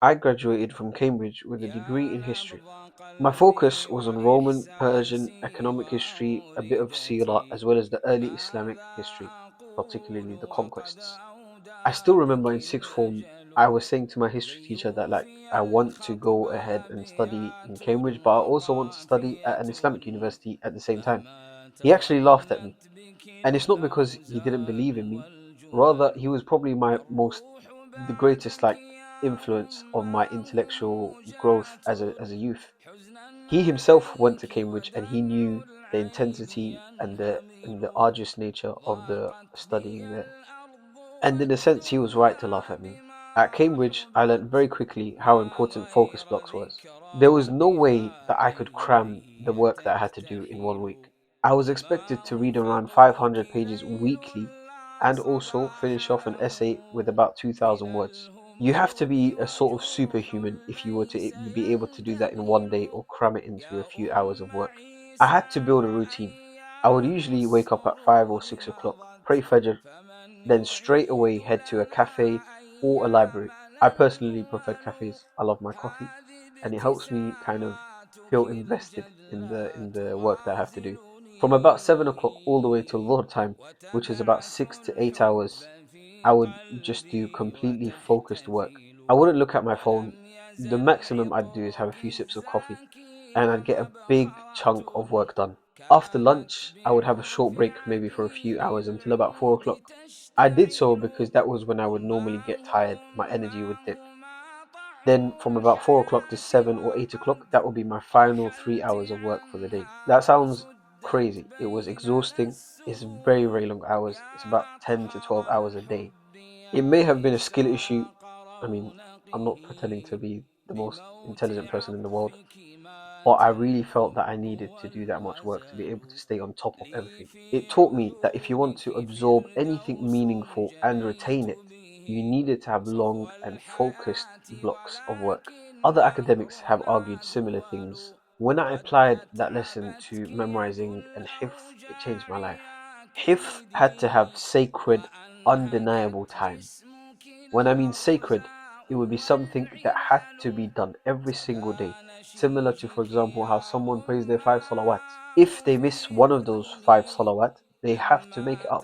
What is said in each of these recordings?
I graduated from Cambridge with a degree in history. My focus was on Roman, Persian, economic history, a bit of Seerah, as well as the early Islamic history, particularly the conquests. I still remember in sixth form, I was saying to my history teacher that I want to go ahead and study in Cambridge, but I also want to study at an Islamic university at the same time. He actually laughed at me, and it's not because he didn't believe in me. Rather, he was probably the greatest influence on my intellectual growth as a youth. He himself went to Cambridge, and he knew the intensity and the arduous nature of the studying there. And in a sense, he was right to laugh at me. At Cambridge, I learned very quickly how important focus blocks was. There was no way that I could cram the work that I had to do in 1 week. I was expected to read around 500 pages weekly and also finish off an essay with about 2,000 words. You have to be a sort of superhuman if you were to be able to do that in 1 day or cram it into a few hours of work. I had to build a routine. I would usually wake up at 5 or 6 o'clock, pray Fajr, then straight away head to a cafe or a library. I personally prefer cafes. I love my coffee, and it helps me kind of feel invested in the work that I have to do. From about 7 o'clock all the way till Dhuhr time, which is about 6 to 8 hours, I would just do completely focused work. I wouldn't look at my phone. The maximum I'd do is have a few sips of coffee, and I'd get a big chunk of work done. After lunch, I would have a short break, maybe for a few hours until about 4 o'clock. I did so because that was when I would normally get tired, my energy would dip. Then from about 4 o'clock to 7 or 8 o'clock, that would be my final 3 hours of work for the day. That sounds crazy. It was exhausting. It's very, very long hours. It's about 10 to 12 hours a day. It may have been a skill issue. I mean, I'm not pretending to be the most intelligent person in the world, but I really felt that I needed to do that much work to be able to stay on top of everything. It taught me that if you want to absorb anything meaningful and retain it, you needed to have long and focused blocks of work. Other academics have argued similar things. When I applied that lesson to memorizing and hifz, it changed my life. Hifz had to have sacred, undeniable time. When I mean sacred, it would be something that had to be done every single day, similar to, for example, how someone prays their 5 salawat. If they miss one of those 5 salawat, they have to make it up.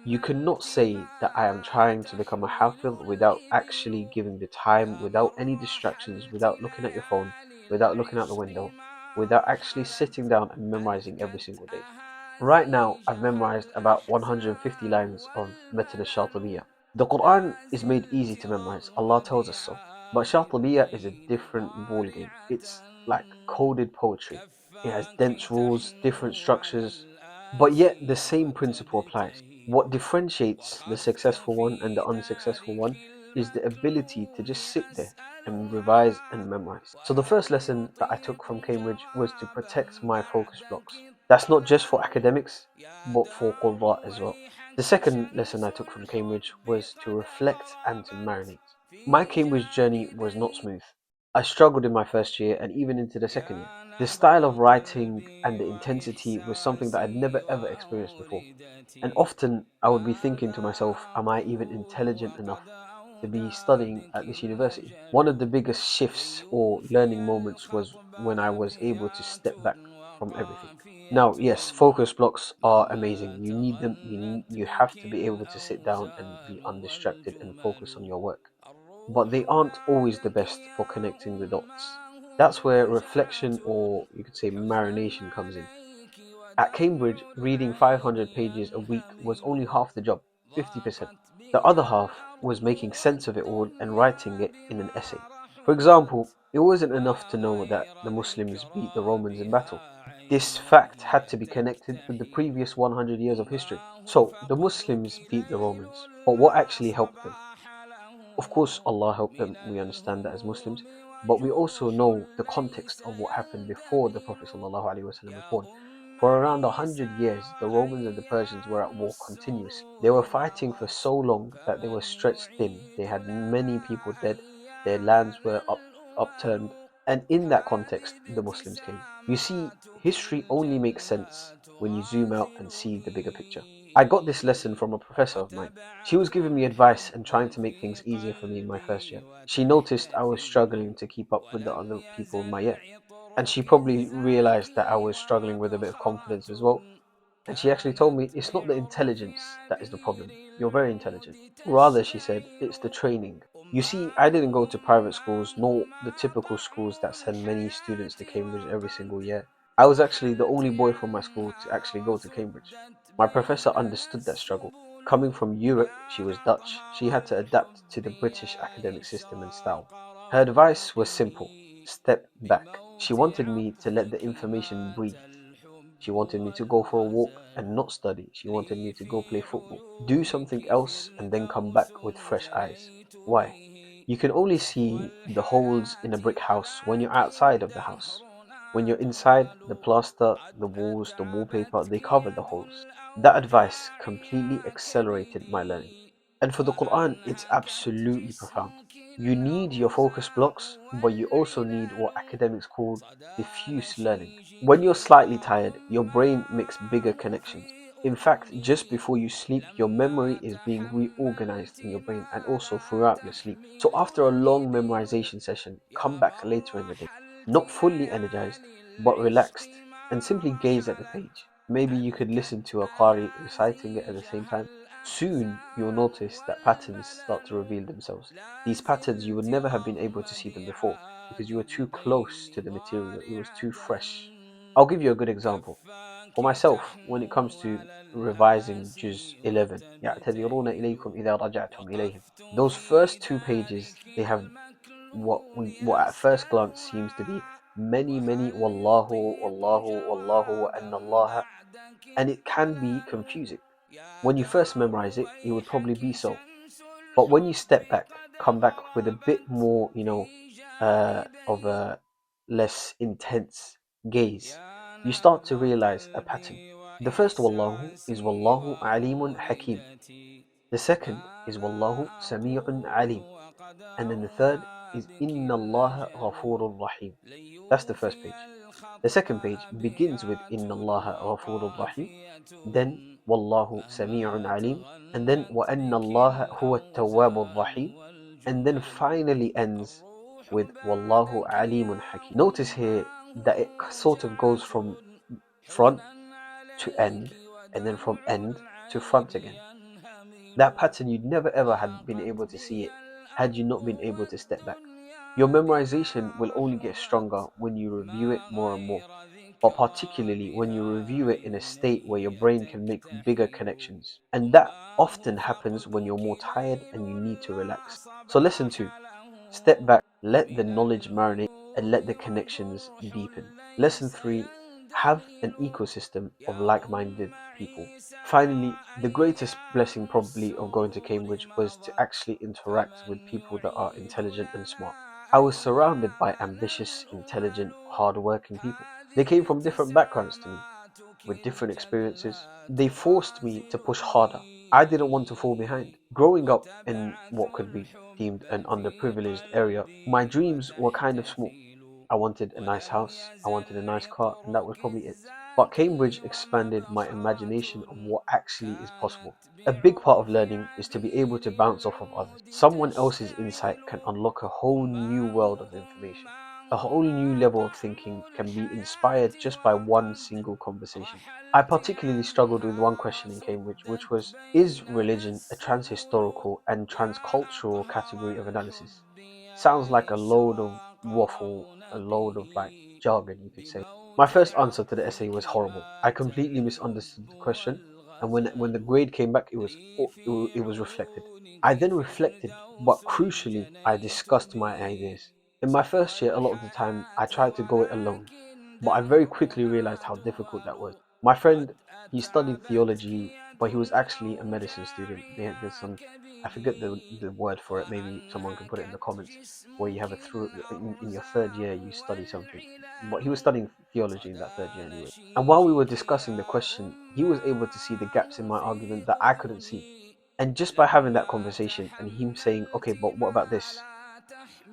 You cannot say that I am trying to become a hafiz without actually giving the time, without any distractions, without looking at your phone, without looking out the window, without actually sitting down and memorizing every single day. Right now, I've memorized about 150 lines of Matan al-Shatibiyya. The Quran is made easy to memorize. Allah tells us so. But Shatibiyya is a different ball game. It's like coded poetry. It has dense rules, different structures, but yet the same principle applies. What differentiates the successful one and the unsuccessful one is the ability to just sit there and revise and memorize. So the first lesson that I took from Cambridge was to protect my focus blocks. That's not just for academics, but for Qurra as well. The second lesson I took from Cambridge was to reflect and to marinate. My Cambridge journey was not smooth. I struggled in my first year and even into the second year. The style of writing and the intensity was something that I'd never ever experienced before. And often I would be thinking to myself, am I even intelligent enough to be studying at this university? One of the biggest shifts or learning moments was when I was able to step back from everything. Now, yes, focus blocks are amazing. You need them. You have to be able to sit down and be undistracted and focus on your work. But they aren't always the best for connecting the dots. That's where reflection, or you could say marination, comes in. At Cambridge, reading 500 pages a week was only half the job, 50%. The other half was making sense of it all and writing it in an essay. For example, it wasn't enough to know that the Muslims beat the Romans in battle. This fact had to be connected with the previous 100 years of history. So, the Muslims beat the Romans, but what actually helped them? Of course, Allah helped them, we understand that as Muslims, but we also know the context of what happened before the Prophet ﷺ was born. For around 100 years, the Romans and the Persians were at war continuously. They were fighting for so long that they were stretched thin. They had many people dead, their lands were upturned, and in that context, the Muslims came. You see, history only makes sense when you zoom out and see the bigger picture. I got this lesson from a professor of mine. She was giving me advice and trying to make things easier for me in my first year. She noticed I was struggling to keep up with the other people in my year. And she probably realized that I was struggling with a bit of confidence as well. And she actually told me it's not the intelligence that is the problem. You're very intelligent. Rather, she said, it's the training. You see, I didn't go to private schools, nor the typical schools that send many students to Cambridge every single year. I was actually the only boy from my school to actually go to Cambridge. My professor understood that struggle. Coming from Europe, she was Dutch. She had to adapt to the British academic system and style. Her advice was simple: step back. She wanted me to let the information breathe. She wanted me to go for a walk and not study. She wanted me to go play football, do something else, and then come back with fresh eyes. Why? You can only see the holes in a brick house when you're outside of the house. When you're inside, the plaster, the walls, the wallpaper, they cover the holes. That advice completely accelerated my learning. And for the Quran, it's absolutely profound. You need your focus blocks, but you also need what academics call diffuse learning. When you're slightly tired, your brain makes bigger connections. In fact, just before you sleep, your memory is being reorganized in your brain and also throughout your sleep. So after a long memorization session, come back later in the day, not fully energized, but relaxed, and simply gaze at the page. Maybe you could listen to a Qari reciting it at the same time. Soon, you'll notice that patterns start to reveal themselves. These patterns, you would never have been able to see them before because you were too close to the material, it was too fresh. I'll give you a good example. For myself, when it comes to revising Juz 11, يَعْتَذِرُونَ إِلَيْكُمْ إِذَا رَجَعْتُمْ إِلَيْهِمْ. Those first two pages, they have what at first glance seems to be many wallahu wallahu wallahu wa anna Allah, and it can be confusing. When you first memorize it, it would probably be so. But when you step back, come back with a bit more, of a less intense gaze, you start to realize a pattern. The first wallahu is wallahu alimun hakim. The second is wallahu sami'un alim. And then the third is inna Allah ghafurur rahim. That's the first page. The second page begins with inna Allah ghafurur rahim, then wallahu sami'un alim, and then wa anna Allah huwa at-tawwabur rahim, and then finally ends with wallahu alimun hakim. Notice here that it sort of goes from front to end and then from end to front again. That pattern you'd never ever had been able to see it had you not been able to step back. Your memorization will only get stronger when you review it more and more, but particularly when you review it in a state where your brain can make bigger connections. And that often happens when you're more tired and you need to relax. So, lesson two: step back, let the knowledge marinate, and let the connections deepen. Lesson three: have an ecosystem of like minded people. Finally, the greatest blessing probably of going to Cambridge was to actually interact with people that are intelligent and smart. I was surrounded by ambitious, intelligent, hard-working people. They came from different backgrounds to me, with different experiences. They forced me to push harder. I didn't want to fall behind. Growing up in what could be deemed an underprivileged area, my dreams were kind of small. I wanted a nice house, I wanted a nice car, and that was probably it. But Cambridge expanded my imagination of what actually is possible. A big part of learning is to be able to bounce off of others. Someone else's insight can unlock a whole new world of information. A whole new level of thinking can be inspired just by one single conversation. I particularly struggled with one question in Cambridge, which was: is religion a transhistorical and transcultural category of analysis? Sounds like a load of waffle, a load of like jargon, you could say. My first answer to the essay was horrible. I completely misunderstood the question, and when the grade came back, it was reflected. I then reflected, but crucially, I discussed my ideas. In my first year, a lot of the time, I tried to go it alone, but I very quickly realized how difficult that was. My friend, he studied theology, but he was actually a medicine student. There's some, I forget the word for it. Maybe someone can put it in the comments. Where you have a through in your third year, you study something. But he was studying theology in that third year anyway. And while we were discussing the question, he was able to see the gaps in my argument that I couldn't see. And just by having that conversation and him saying, "Okay, but what about this?"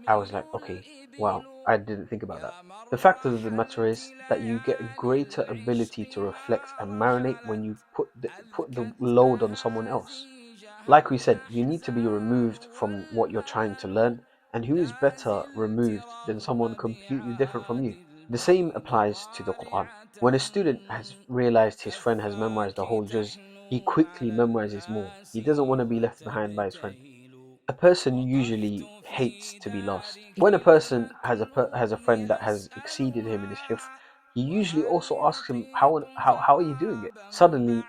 I was like, okay, wow, I didn't think about that. The fact of the matter is that you get a greater ability to reflect and marinate when you put the load on someone else. Like we said, you need to be removed from what you're trying to learn, and who is better removed than someone completely different from you? The same applies to the Quran. When a student has realized his friend has memorized the whole juz, he quickly memorizes more. He doesn't want to be left behind by his friend. A person usually hates to be lost. When a person has a friend that has exceeded him in his hifz, he usually also asks him, how are you doing it? Suddenly,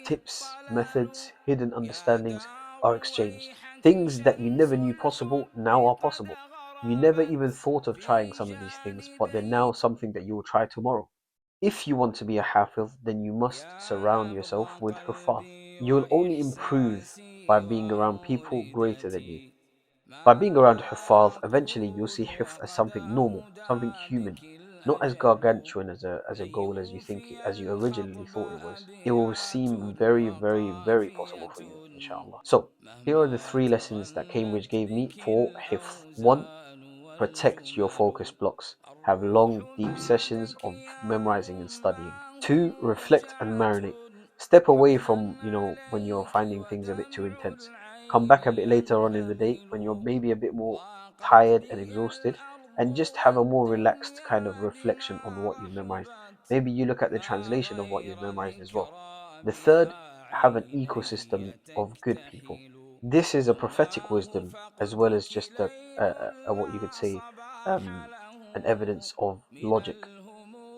tips, methods, hidden understandings are exchanged. Things that you never knew possible now are possible. You never even thought of trying some of these things, but they're now something that you will try tomorrow. If you want to be a hafiz, then you must surround yourself with huffaz. You will only improve by being around people greater than you. By being around Huffaz, eventually you'll see Hifz as something normal, something human, not as gargantuan as a goal as as you originally thought it was. It will seem very, very, very possible for you, inshallah. So, here are the three lessons that Cambridge gave me for Hifz. One, protect your focus blocks. Have long, deep sessions of memorizing and studying. Two, reflect and marinate. Step away from, when you're finding things a bit too intense. Come back a bit later on in the day when you're maybe a bit more tired and exhausted, and just have a more relaxed kind of reflection on what you've memorized. Maybe you look at the translation of what you've memorized as well. The third, have an ecosystem of good people. This is a prophetic wisdom as well as just a what you could say, um, an evidence of logic.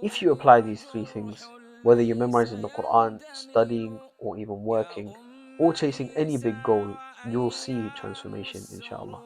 If you apply these three things, whether you're memorizing the Quran, studying, or even working, or chasing any big goal, you'll see transformation, inshallah.